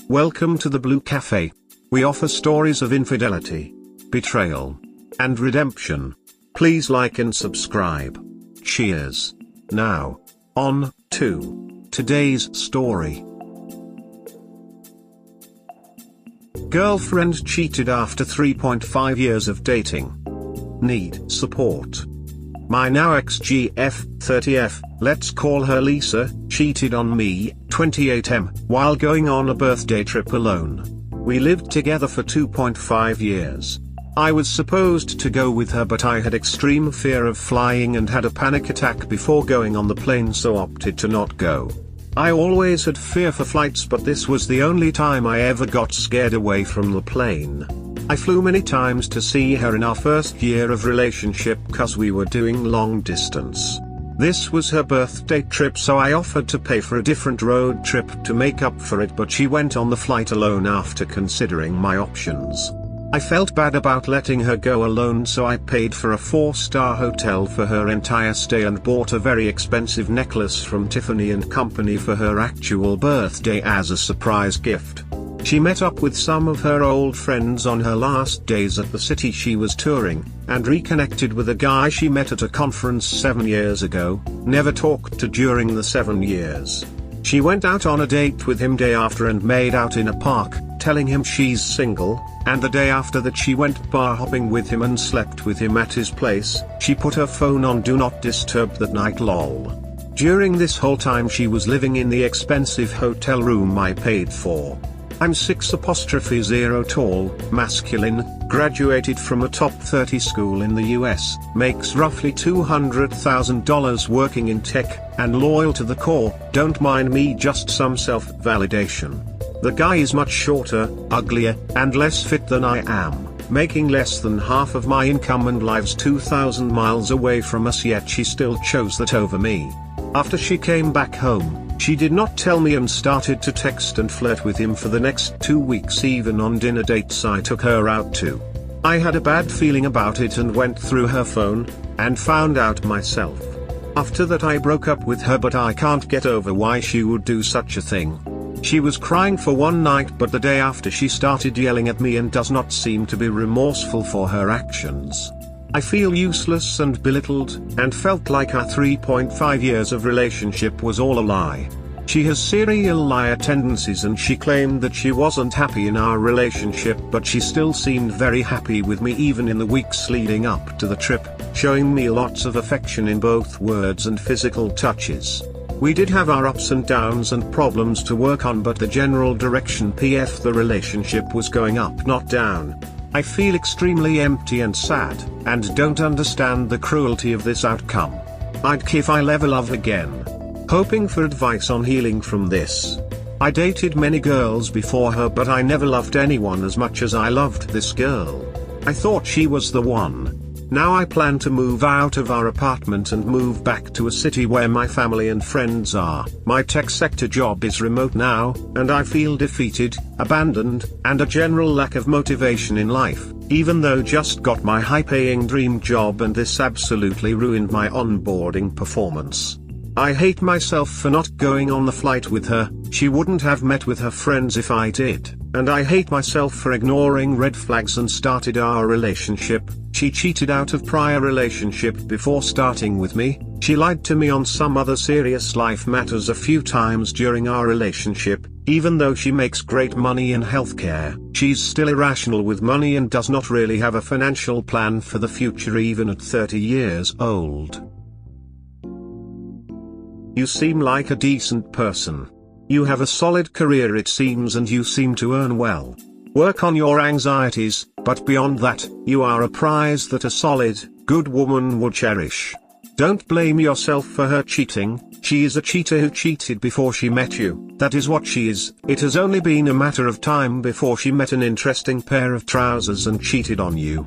Welcome to the Blue Cafe. We offer stories of infidelity, betrayal, and redemption. Please like and subscribe. Cheers. Now, on to today's story. Girlfriend cheated after 3.5 years of dating. Need support. My now ex-GF, 30F, let's call her Lisa, cheated on me, 28M, while going on a birthday trip alone. We lived together for 2.5 years. I was supposed to go with her, but I had extreme fear of flying and had a panic attack before going on the plane, so opted to not go. I always had fear for flights, but this was the only time I ever got scared away from the plane. I flew many times to see her in our first year of relationship cause we were doing long distance. This was her birthday trip, so I offered to pay for a different road trip to make up for it, but she went on the flight alone after considering my options. I felt bad about letting her go alone, so I paid for a 4-star hotel for her entire stay and bought a very expensive necklace from Tiffany Co for her actual birthday as a surprise gift. She met up with some of her old friends on her last days at the city she was touring, and reconnected with a guy she met at a conference 7 years ago, never talked to during the 7 years. She went out on a date with him day after and made out in a park, telling him she's single, and the day after that she went bar hopping with him and slept with him at his place. She put her phone on Do Not Disturb that night, lol. During this whole time she was living in the expensive hotel room I paid for. I'm 6'0" tall, masculine, graduated from a top 30 school in the US, makes roughly $200,000 working in tech, and loyal to the core, don't mind me, just some self-validation. The guy is much shorter, uglier, and less fit than I am, making less than half of my income and lives 2,000 miles away from us, yet she still chose that over me. After she came back home, she did not tell me and started to text and flirt with him for the next 2 weeks, even on dinner dates I took her out to. I had a bad feeling about it and went through her phone, and found out myself. After that I broke up with her, but I can't get over why she would do such a thing. She was crying for one night, but the day after she started yelling at me and does not seem to be remorseful for her actions. I feel useless and belittled, and felt like our 3.5 years of relationship was all a lie. She has serial liar tendencies, and she claimed that she wasn't happy in our relationship, but she still seemed very happy with me even in the weeks leading up to the trip, showing me lots of affection in both words and physical touches. We did have our ups and downs and problems to work on, but the general direction the relationship was going up, not down. I feel extremely empty and sad, and don't understand the cruelty of this outcome. I'd kill if I'll ever love again. Hoping for advice on healing from this. I dated many girls before her, but I never loved anyone as much as I loved this girl. I thought she was the one. Now I plan to move out of our apartment and move back to a city where my family and friends are. My tech sector job is remote now, and I feel defeated, abandoned, and a general lack of motivation in life, even though just got my high-paying dream job, and this absolutely ruined my onboarding performance. I hate myself for not going on the flight with her. She wouldn't have met with her friends if I did, and I hate myself for ignoring red flags and started our relationship. She cheated out of prior relationship before starting with me. She lied to me on some other serious life matters a few times during our relationship. Even though she makes great money in healthcare, she's still irrational with money and does not really have a financial plan for the future even at 30 years old. You seem like a decent person. You have a solid career it seems, and you seem to earn well. Work on your anxieties, but beyond that, you are a prize that a solid, good woman would cherish. Don't blame yourself for her cheating. She is a cheater who cheated before she met you. That is what she is. It has only been a matter of time before she met an interesting pair of trousers and cheated on you.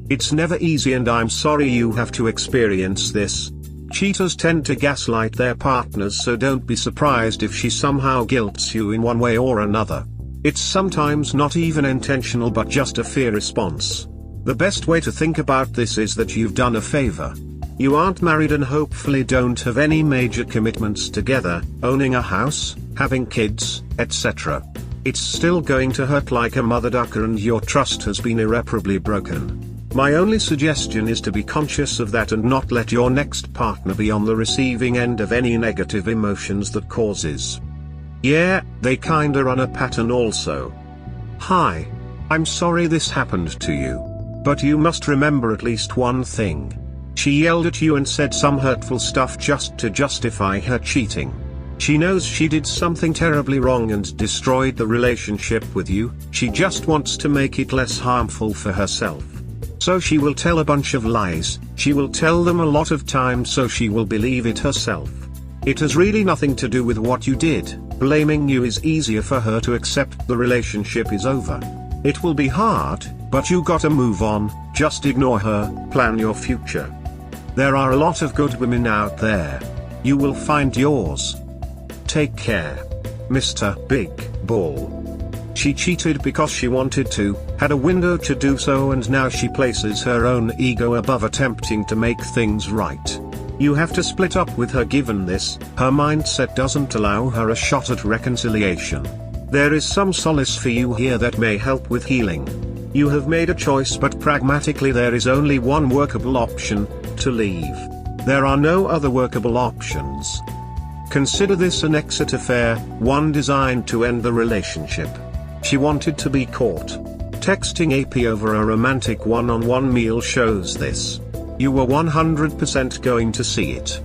It's never easy, and I'm sorry you have to experience this. Cheaters tend to gaslight their partners, so don't be surprised if she somehow guilts you in one way or another. It's sometimes not even intentional but just a fear response. The best way to think about this is that you've done a favor. You aren't married and hopefully don't have any major commitments together, owning a house, having kids, etc. It's still going to hurt like a mother ducker and your trust has been irreparably broken. My only suggestion is to be conscious of that and not let your next partner be on the receiving end of any negative emotions that causes. Yeah, they kinda run a pattern also. Hi. I'm sorry this happened to you. But you must remember at least one thing. She yelled at you and said some hurtful stuff just to justify her cheating. She knows she did something terribly wrong and destroyed the relationship with you, she just wants to make it less harmful for herself. So she will tell a bunch of lies, she will tell them a lot of times so she will believe it herself. It has really nothing to do with what you did, blaming you is easier for her to accept the relationship is over. It will be hard, but you gotta move on, just ignore her, plan your future. There are a lot of good women out there. You will find yours. Take care. Mr. Big Ball. She cheated because she wanted to, had a window to do so, and now she places her own ego above attempting to make things right. You have to split up with her given this, her mindset doesn't allow her a shot at reconciliation. There is some solace for you here that may help with healing. You have made a choice, but pragmatically there is only one workable option, to leave. There are no other workable options. Consider this an exit affair, one designed to end the relationship. She wanted to be caught. Texting AP over a romantic one-on-one meal shows this. You were 100% going to see it.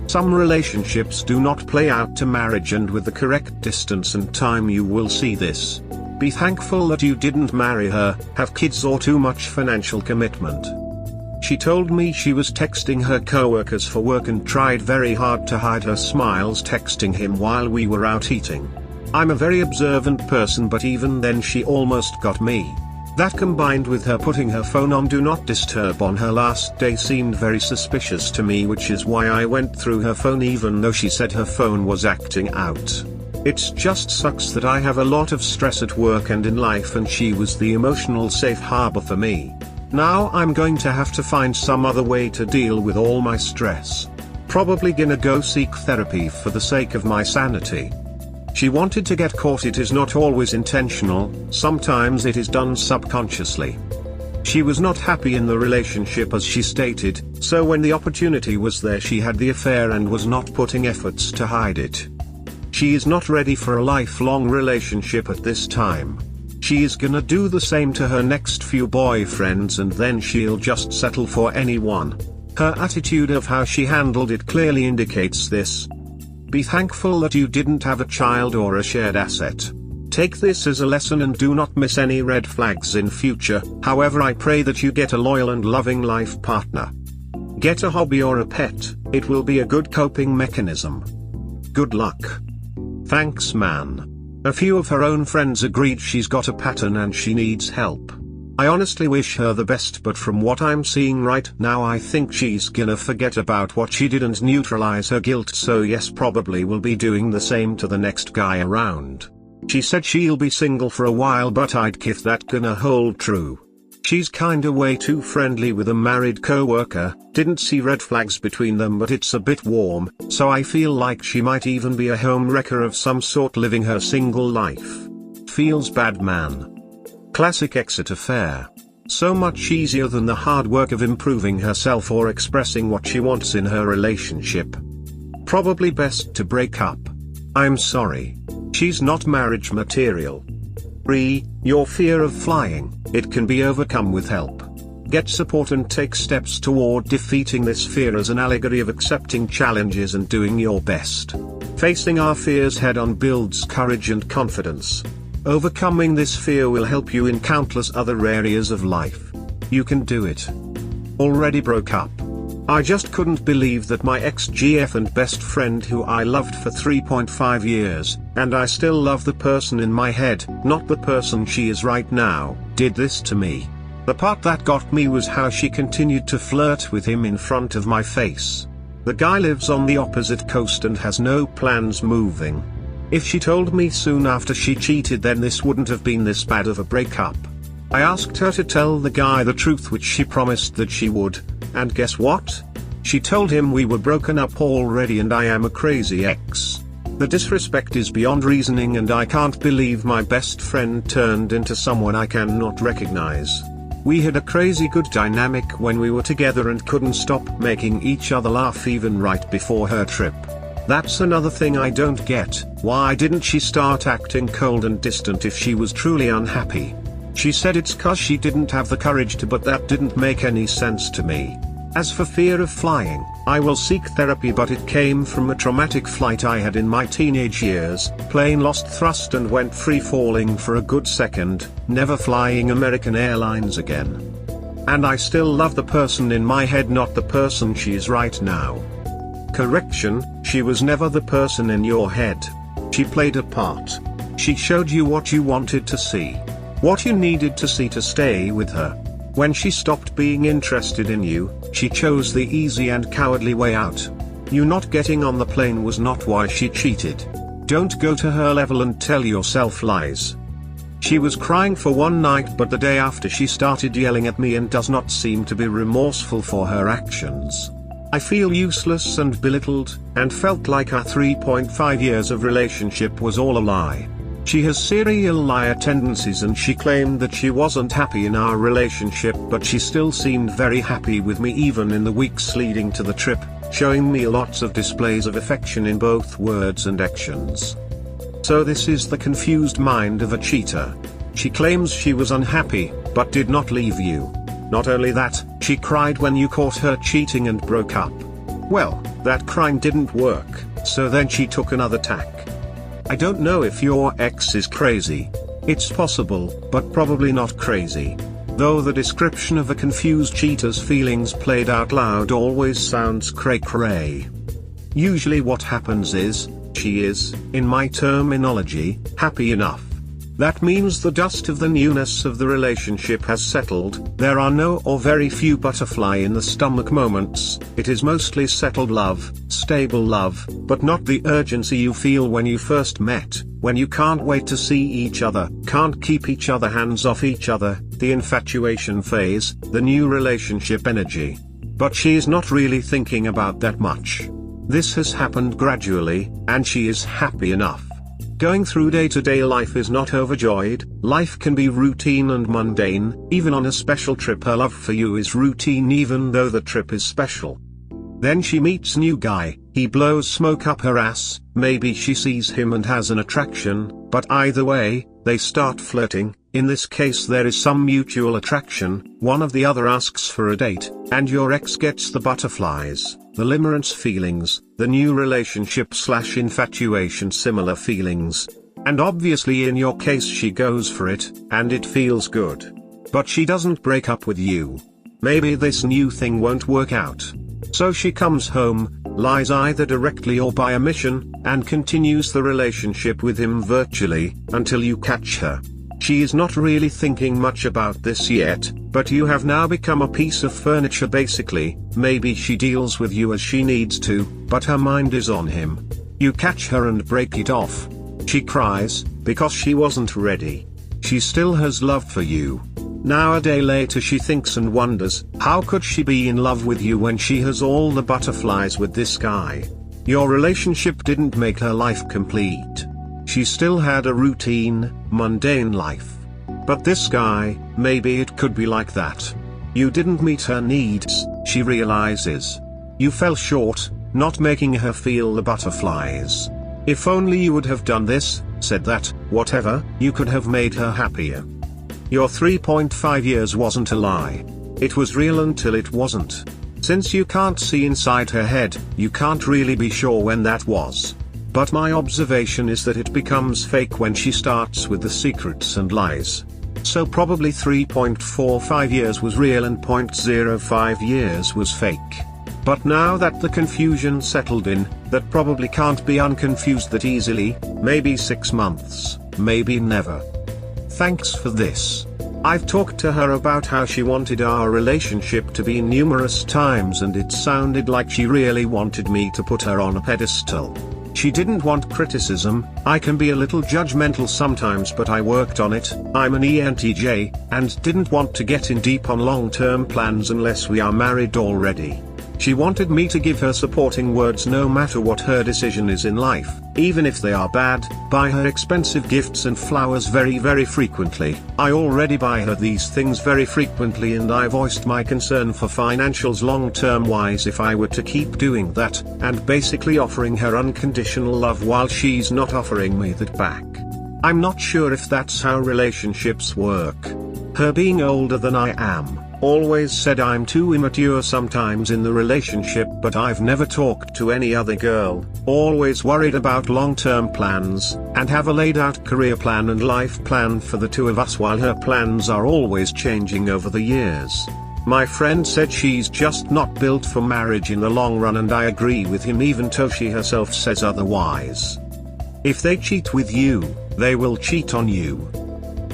Some relationships do not play out to marriage, and with the correct distance and time you will see this. Be thankful that you didn't marry her, have kids, or too much financial commitment. She told me she was texting her coworkers for work and tried very hard to hide her smiles texting him while we were out eating. I'm a very observant person, but even then she almost got me. That combined with her putting her phone on Do Not Disturb on her last day seemed very suspicious to me, which is why I went through her phone even though she said her phone was acting out. It just sucks that I have a lot of stress at work and in life, and she was the emotional safe harbor for me. Now I'm going to have to find some other way to deal with all my stress. Probably gonna go seek therapy for the sake of my sanity. She wanted to get caught. It is not always intentional, sometimes it is done subconsciously. She was not happy in the relationship as she stated, so when the opportunity was there she had the affair and was not putting efforts to hide it. She is not ready for a lifelong relationship at this time. She is gonna do the same to her next few boyfriends and then she'll just settle for anyone. Her attitude of how she handled it clearly indicates this. Be thankful that you didn't have a child or a shared asset. Take this as a lesson and do not miss any red flags in future. However, I pray that you get a loyal and loving life partner. Get a hobby or a pet, it will be a good coping mechanism. Good luck. Thanks, man. A few of her own friends agreed she's got a pattern and she needs help. I honestly wish her the best, but from what I'm seeing right now I think she's gonna forget about what she did and neutralize her guilt, so yes, probably will be doing the same to the next guy around. She said she'll be single for a while, but I'd if that gonna hold true. She's kinda way too friendly with a married coworker, didn't see red flags between them, but it's a bit warm, so I feel like she might even be a home wrecker of some sort living her single life. Feels bad, man. Classic exit affair. So much easier than the hard work of improving herself or expressing what she wants in her relationship. Probably best to break up. I'm sorry. She's not marriage material. Your fear of flying, it can be overcome with help. Get support and take steps toward defeating this fear as an allegory of accepting challenges and doing your best. Facing our fears head on builds courage and confidence. Overcoming this fear will help you in countless other areas of life. You can do it. Already broke up. I just couldn't believe that my ex-GF and best friend who I loved for 3.5 years, and I still love the person in my head, not the person she is right now, did this to me. The part that got me was how she continued to flirt with him in front of my face. The guy lives on the opposite coast and has no plans moving. If she told me soon after she cheated, then this wouldn't have been this bad of a breakup. I asked her to tell the guy the truth, which she promised that she would, and guess what? She told him we were broken up already and I am a crazy ex. The disrespect is beyond reasoning, and I can't believe my best friend turned into someone I cannot recognize. We had a crazy good dynamic when we were together and couldn't stop making each other laugh even right before her trip. That's another thing I don't get. Why didn't she start acting cold and distant if she was truly unhappy? She said it's 'cause she didn't have the courage to, but that didn't make any sense to me. As for fear of flying, I will seek therapy, but it came from a traumatic flight I had in my teenage years. Plane lost thrust and went free falling for a good second, never flying American Airlines again. And I still love the person in my head, not the person she is right now. Correction, she was never the person in your head. She played a part. She showed you what you wanted to see. What you needed to see to stay with her. When she stopped being interested in you, she chose the easy and cowardly way out. You not getting on the plane was not why she cheated. Don't go to her level and tell yourself lies. She was crying for one night, but the day after she started yelling at me and does not seem to be remorseful for her actions. I feel useless and belittled, and felt like our 3.5 years of relationship was all a lie. She has serial liar tendencies, and she claimed that she wasn't happy in our relationship, but she still seemed very happy with me even in the weeks leading to the trip, showing me lots of displays of affection in both words and actions. So this is the confused mind of a cheater. She claims she was unhappy, but did not leave you. Not only that, she cried when you caught her cheating and broke up. Well, that crime didn't work, so then she took another tack. I don't know if your ex is crazy. It's possible, but probably not crazy. Though the description of a confused cheater's feelings played out loud always sounds cray-cray. Usually what happens is, she is, in my terminology, happy enough. That means the dust of the newness of the relationship has settled. There are no or very few butterfly in the stomach moments. It is mostly settled love, stable love, but not the urgency you feel when you first met, when you can't wait to see each other, can't keep each other hands off each other, the infatuation phase, the new relationship energy. But she is not really thinking about that much. This has happened gradually, and she is happy enough. Going through day-to-day life is not overjoyed. Life can be routine and mundane. Even on a special trip, her love for you is routine even though the trip is special. Then she meets new guy, he blows smoke up her ass, maybe she sees him and has an attraction, but either way, they start flirting. In this case there is some mutual attraction, one of the other asks for a date, and your ex gets the butterflies, the limerence feelings, the new relationship/infatuation similar feelings. And obviously in your case she goes for it, and it feels good. But she doesn't break up with you. Maybe this new thing won't work out. So she comes home, lies either directly or by omission, and continues the relationship with him virtually, until you catch her. She is not really thinking much about this yet, but you have now become a piece of furniture basically. Maybe she deals with you as she needs to, but her mind is on him. You catch her and break it off. She cries, because she wasn't ready. She still has love for you. Now a day later she thinks and wonders, how could she be in love with you when she has all the butterflies with this guy? Your relationship didn't make her life complete. She still had a routine, mundane life. But this guy, maybe it could be like that. You didn't meet her needs, she realizes. You fell short, not making her feel the butterflies. If only you would have done this, said that, whatever, you could have made her happier. Your 3.5 years wasn't a lie. It was real until it wasn't. Since you can't see inside her head, you can't really be sure when that was. But my observation is that it becomes fake when she starts with the secrets and lies. So probably 3.45 years was real and 0.05 years was fake. But now that the confusion settled in, that probably can't be unconfused that easily, maybe 6 months, maybe never. Thanks for this. I've talked to her about how she wanted our relationship to be numerous times, and it sounded like she really wanted me to put her on a pedestal. She didn't want criticism. I can be a little judgmental sometimes, but I worked on it. I'm an ENTJ, and didn't want to get in deep on long-term plans unless we are married already. She wanted me to give her supporting words no matter what her decision is in life, even if they are bad, buy her expensive gifts and flowers very frequently. I already buy her these things very frequently, and I voiced my concern for financials long-term wise if I were to keep doing that, and basically offering her unconditional love while she's not offering me that back. I'm not sure if that's how relationships work. Her being older than I am, always said I'm too immature sometimes in the relationship, but I've never talked to any other girl, always worried about long-term plans, and have a laid out career plan and life plan for the two of us while her plans are always changing over the years. My friend said she's just not built for marriage in the long run, and I agree with him even though she herself says otherwise. If they cheat with you, they will cheat on you.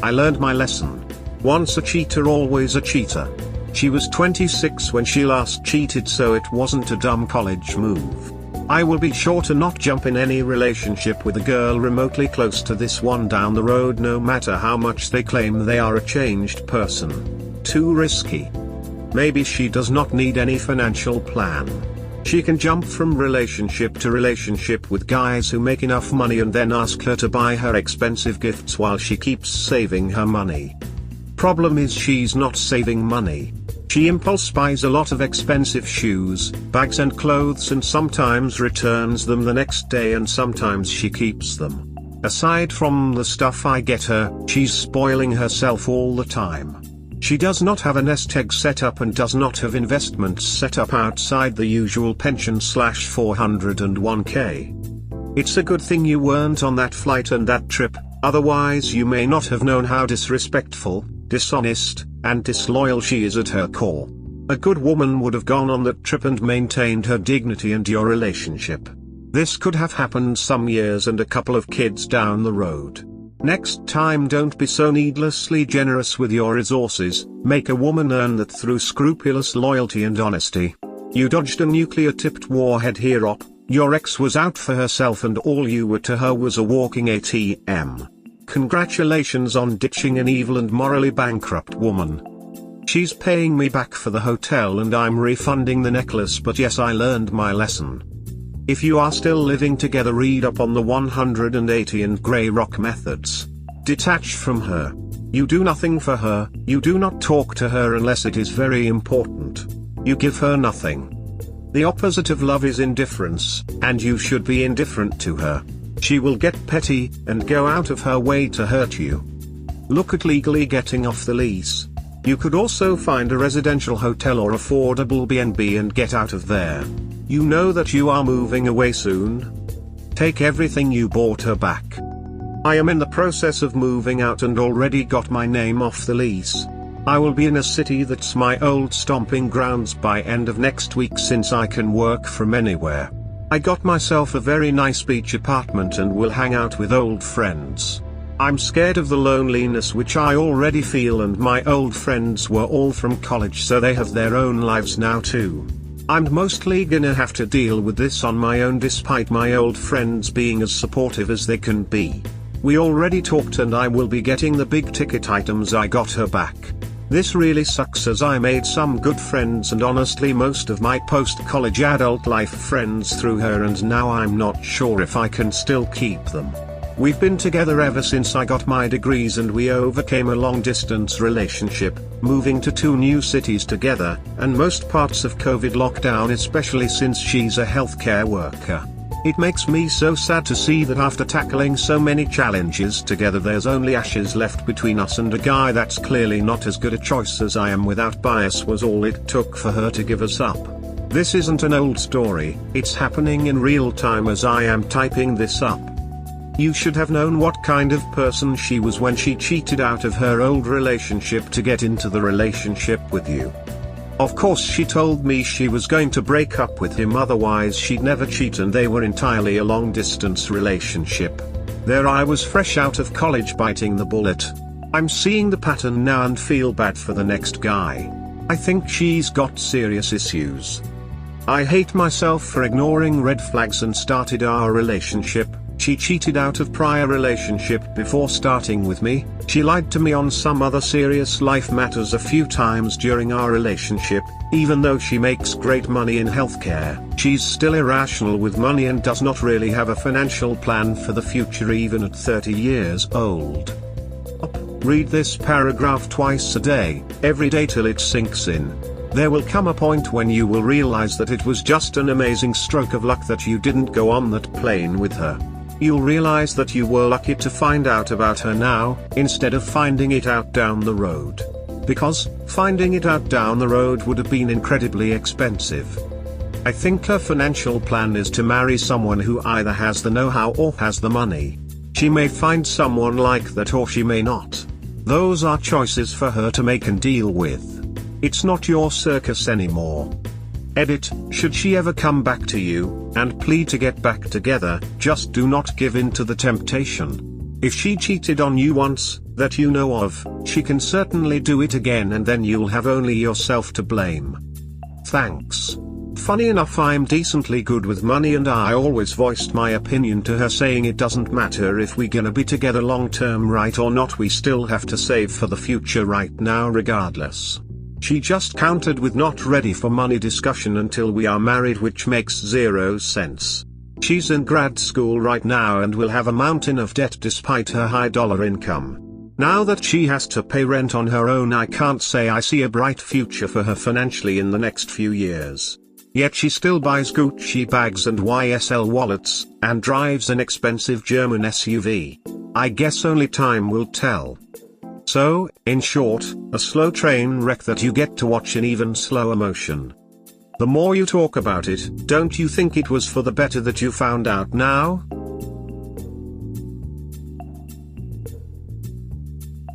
I learned my lesson. Once a cheater, always a cheater. She was 26 when she last cheated, so it wasn't a dumb college move. I will be sure to not jump in any relationship with a girl remotely close to this one down the road, no matter how much they claim they are a changed person. Too risky. Maybe she does not need any financial plan. She can jump from relationship to relationship with guys who make enough money and then ask her to buy her expensive gifts while she keeps saving her money. Problem is she's not saving money. She impulse buys a lot of expensive shoes, bags and clothes, and sometimes returns them the next day, and sometimes she keeps them. Aside from the stuff I get her, she's spoiling herself all the time. She does not have a nest egg set up and does not have investments set up outside the usual pension/401k. It's a good thing you weren't on that flight and that trip, otherwise you may not have known how disrespectful, dishonest, and disloyal she is at her core. A good woman would have gone on that trip and maintained her dignity and your relationship. This could have happened some years and a couple of kids down the road. Next time, don't be so needlessly generous with your resources. Make a woman earn that through scrupulous loyalty and honesty. You dodged a nuclear-tipped warhead here, op. Your ex was out for herself and all you were to her was a walking ATM. Congratulations on ditching an evil and morally bankrupt woman. She's paying me back for the hotel and I'm refunding the necklace, but yes, I learned my lesson. If you are still living together, read up on the 180 and grey rock methods. Detach from her. You do nothing for her, you do not talk to her unless it is very important. You give her nothing. The opposite of love is indifference, and you should be indifferent to her. She will get petty, and go out of her way to hurt you. Look at legally getting off the lease. You could also find a residential hotel or affordable B&B and get out of there. You know that you are moving away soon. Take everything you bought her back. I am in the process of moving out and already got my name off the lease. I will be in a city that's my old stomping grounds by end of next week, since I can work from anywhere. I got myself a very nice beach apartment and will hang out with old friends. I'm scared of the loneliness which I already feel, and my old friends were all from college, so they have their own lives now too. I'm mostly gonna have to deal with this on my own, despite my old friends being as supportive as they can be. We already talked and I will be getting the big ticket items I got her back. This really sucks as I made some good friends and honestly most of my post-college adult life friends through her, and now I'm not sure if I can still keep them. We've been together ever since I got my degrees and we overcame a long-distance relationship, moving to 2 new cities together, and most parts of COVID lockdown, especially since she's a healthcare worker. It makes me so sad to see that after tackling so many challenges together, there's only ashes left between us, and a guy that's clearly not as good a choice as I am without bias was all it took for her to give us up. This isn't an old story, it's happening in real time as I am typing this up. You should have known what kind of person she was when she cheated out of her old relationship to get into the relationship with you. Of course she told me she was going to break up with him, otherwise she'd never cheat, and they were entirely a long-distance relationship. There I was fresh out of college biting the bullet. I'm seeing the pattern now and feel bad for the next guy. I think she's got serious issues. I hate myself for ignoring red flags and started our relationship. She cheated out of prior relationship before starting with me. She lied to me on some other serious life matters a few times during our relationship. Even though she makes great money in healthcare, she's still irrational with money and does not really have a financial plan for the future even at 30 years old. Read this paragraph twice a day, every day till it sinks in. There will come a point when you will realize that it was just an amazing stroke of luck that you didn't go on that plane with her. You'll realize that you were lucky to find out about her now, instead of finding it out down the road. Because, finding it out down the road would have been incredibly expensive. I think her financial plan is to marry someone who either has the know-how or has the money. She may find someone like that or she may not. Those are choices for her to make and deal with. It's not your circus anymore. Edit, should she ever come back to you, and plead to get back together, just do not give in to the temptation. If she cheated on you once, that you know of, she can certainly do it again and then you'll have only yourself to blame. Thanks. Funny enough, I'm decently good with money and I always voiced my opinion to her saying it doesn't matter if we gonna be together long term right or not, we still have to save for the future right now regardless. She just countered with not ready for money discussion until we are married, which makes zero sense. She's in grad school right now and will have a mountain of debt despite her high dollar income. Now that she has to pay rent on her own, I can't say I see a bright future for her financially in the next few years. Yet she still buys Gucci bags and YSL wallets, and drives an expensive German SUV. I guess only time will tell. So, in short, a slow train wreck that you get to watch in even slower motion. The more you talk about it, don't you think it was for the better that you found out now?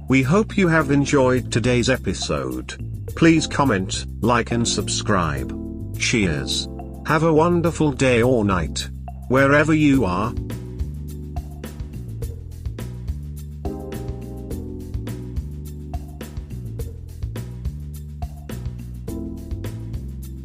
We hope you have enjoyed today's episode. Please comment, like and subscribe. Cheers. Have a wonderful day or night, wherever you are.